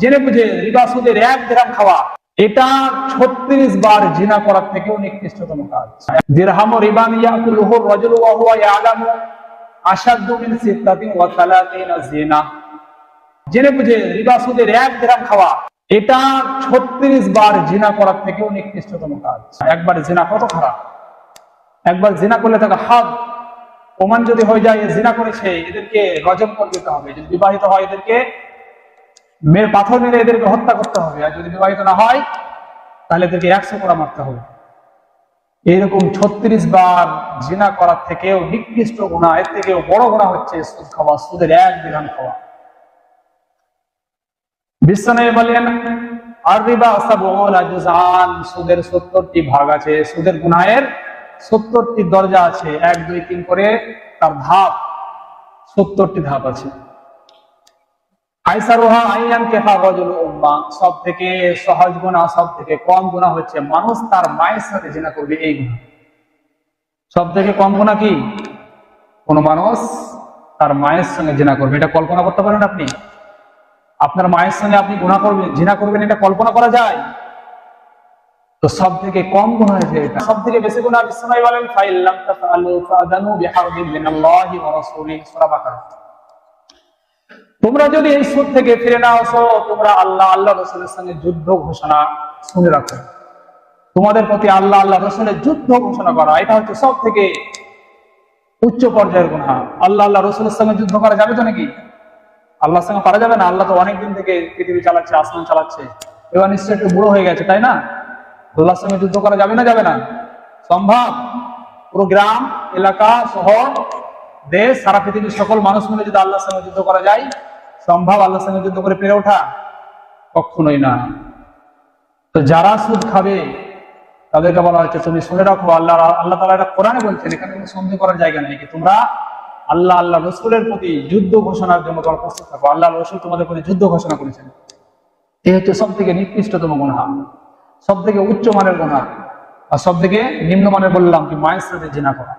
জেনে বুঝে রিবা সুদের 1 দিরহাম খাওয়া, এটা 36 বার জিনা করার থেকেও নিকৃষ্টতম কাজ। দিরহাম রিবান ইয়াকুলুহু রাজুলু ওয়া হুয়া ইয়ালামু আশাদ্দু মিন 36 জিনা। জেনে বুঝে রিবা সুদের 1 দিরহাম খাওয়া, এটা 36 বার জিনা করার থেকেও নিকৃষ্টতম কাজ। একবার জিনা কত খারাপ, একবার জিনা করলে তাকে হাদ প্রমাণ যদি হয়ে যায় জিনা করেছে, এদেরকে রজম করে দিতে হবে। যদি বিবাহিত হয় এদেরকে মেয়ের পাথর মেরে এদেরকে হত্যা করতে হবে, আর যদি বিবাহিত না হয় তাহলে এদেরকে 100 কোড়া মারতে হবে। এইরকম 36 বার জিনা করার থেকেও নিকৃষ্ট গুনাহ, এর থেকেও বড় গুনাহ হচ্ছে সুদ খাওয়া, সুদের 1 দিরহাম খাওয়া। বিশ্বনবী বলেন আর রিবা সাবউনা জুজআন, সুদের 70টি ভাগ আছে, সুদের গুনাহের 70টি দরজা আছে, 1 2 3 করে তার ধাপ, 70টি ধাপ আছে। আইসারুহা আইয়ান কেহা রাজুল উম্মা, সব থেকে সহজ গুনাহ, সব থেকে কম গুনাহ হচ্ছে মানুষ তার মায়ের সাথে জিনা করবে, এই গুনাহ। সব থেকে কম গুনাহ কি? কোন মানুষ তার মায়ের সঙ্গে জিনা করবে। এটা কল্পনা করতে পারেন আপনি? আপনার মায়ের সঙ্গে আপনি গুনাহ করবেন, জিনা করবেন, এটা কল্পনা করা যায়? তো সব থেকে কম গুনাহ হচ্ছে এটা। সব থেকে বেশি গুনাহ বিশ্বনবী বলেন ফাইল্লাম তাফআলু ফাআদানু বিহারবিন মিনাল্লাহি ওয়া রাসূলিহি, সূরা বাকারা। তোমরা যদি এই সুদ থেকে ফিরে না আসো, তোমরা আল্লাহ আল্লাহ রাসূলের সঙ্গে যুদ্ধ ঘোষণা শুনে রাখো। তোমাদের প্রতি আল্লাহ আল্লাহ রাসূলের যুদ্ধ ঘোষণা করা, এটা হচ্ছে সব থেকে উচ্চ পর্যায়ের গুনাহ। আল্লাহ আল্লাহ রাসূলের সঙ্গে যুদ্ধ করা যাবে তো নাকি? আল্লাহর সঙ্গে পারা যাবে না? আল্লাহ তো অনেকদিন থেকে পৃথিবী চালাচ্ছে, আসমান চালাচ্ছে, এবার নিশ্চয়ই একটু বুড়ো হয়ে গেছে, তাই না? আল্লাহর সঙ্গে যুদ্ধ করা যাবে না? যাবে না? সম্ভব? পুরো গ্রাম, এলাকা, শহর, দেশ, সারা পৃথিবীর সকল মানুষ মিলে যদি আল্লাহর সঙ্গে যুদ্ধ করা যায়, সম্ভব আল্লাহর সঙ্গে যুদ্ধ করে পেরে ওঠা? কখনোই না। তো যারা সুদ খাবে তাদেরকে বলা হচ্ছে তুমি শুনে রাখো, আল্লাহ তাআলা এটা কোরআনে বলছেন, এখানে কোনো সন্দেহ করার জায়গা নেই। তোমরা আল্লাহ আল্লাহ রসুলের প্রতি যুদ্ধ ঘোষণার জন্য তোমরা প্রস্তুত থাকো। আল্লাহ রসুল তোমাদের প্রতি যুদ্ধ ঘোষণা করেছেন। এই হচ্ছে সব থেকে নিকৃষ্টতম গুনাহ, সব থেকে উচ্চ মানের গুনাহ, আর সব থেকে নিম্নমানের বললাম কি মায়ের সাথে জিনা করা।